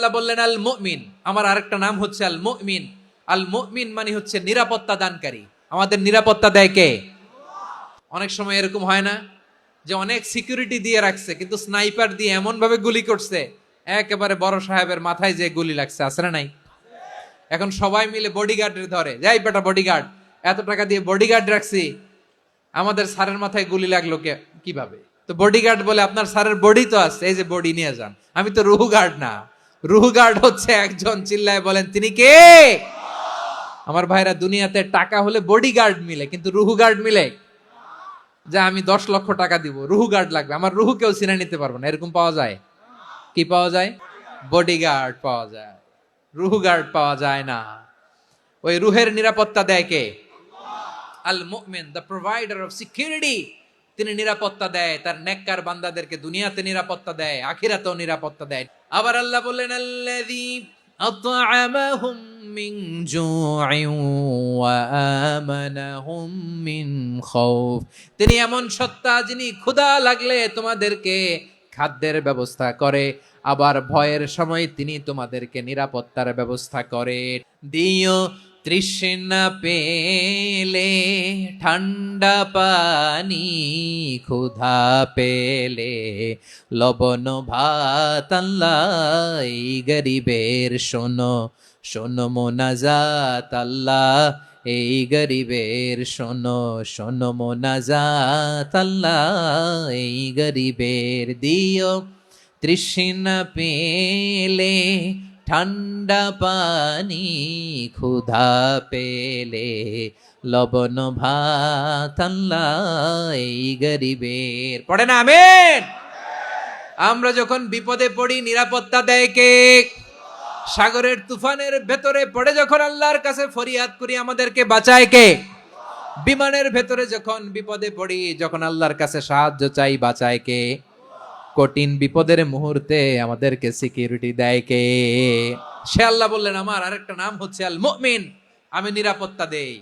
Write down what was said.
আল্লাহ বললেন আল মুমিন, আমার আরেকটা নাম হচ্ছে আল মুমিন। আল মুমিন মানে হচ্ছে নিরাপত্তা দানকারী। আমাদের নিরাপত্তা দেয় কে? অনেক সময় এরকম হয় না যে অনেক সিকিউরিটি দিয়ে রাখছে, কিন্তু স্নাইপার দিয়ে এমন ভাবে গুলি করছে একেবারে বড় সাহেবের মাথায় যে গুলি লাগছে, আছে না নাই? এখন সবাই মিলে বডিগার্ডের ধরে, যাই বেটা বডিগার্ড, এত টাকা দিয়ে বডিগার্ড রাখছি, আমাদের স্যারের মাথায় গুলি লাগলো কিভাবে? তো বডিগার্ড বলে, আপনার স্যারের বডি তো আছে, এই যে বডি নিয়ে যান। আমি তো রুহু গার্ড না। রুহু গার্ড হচ্ছে একজন, চিল্লায় বলেন তিনি কে? আমার ভাইরা, দুনিয়াতে টাকা হলে বডিগার্ড মিলে, কিন্তু রুহু গার্ড মিলে? যা আমি 10 লক্ষ টাকা দিব, রুহু গার্ড লাগবে, আমার রুহু কেউ চিনে নিতে পারবে না, এরকম পাওয়া যায়? কি পাওয়া যায়? বডিগার্ড পাওয়া যায়, রুহু গার্ড পাওয়া যায় না। ওই রুহের নিরাপত্তা দেয় কে? আল মুমিন, দ্য প্রোভাইডার অফ সিকিউরিটি। তিনি নিরাপত্তা দেয় তার নেককার বান্দাদেরকে, দুনিয়াতে নিরাপত্তা দেয়, আখিরাতেও নিরাপত্তা দেয়। আবার আল্লাহ বললেন আল্লাযী আত'আমাহুম মিন জু'ইন ওয়া আমানাহুম মিন খাউফ। তিনি এমন সত্তা যিনি ক্ষুধা লাগলে তোমাদেরকে খাদ্যের ব্যবস্থা করে, আবার ভয়ের সময় তিনি তোমাদেরকে নিরাপত্তার ব্যবস্থা করে। দিও তৃষ্ণা পেলে ঠান্ডা পানি, ক্ষুধা পেলে লবণ ভাত। আল্লাহ এই গরিবের শোনো শোনো মোনাজাত। আল্লাহ এই গরিবের শোনো শোনো মোনাজাত। আল্লাহ এই গরিবের দিও তৃষ্ণা পেলে ঠান্ডা পানি, ক্ষুধা পেলে লবণ ভাত। আল্লাহ এই গরিবের। পড়ে না আমিন? আমরা যখন বিপদে পড়ি নিরাপত্তা দেয় কে? সাগরের তুফানের ভেতরে পড়ে যখন আল্লাহর কাছে ফরিয়াদ করি, আমাদেরকে বাঁচায় কে? বিমানের ভেতরে যখন বিপদে পড়ি, যখন আল্লাহর কাছে সাহায্য চাই, বাঁচায় কে? কঠিন বিপদের মুহূর্তে আমাদেরকে সিকিউরিটি দেয় কে? সে আল্লাহ বললেন আমার আরেকটা নাম হচ্ছে আল মুমিন, আমি নিরাপত্তা দেই।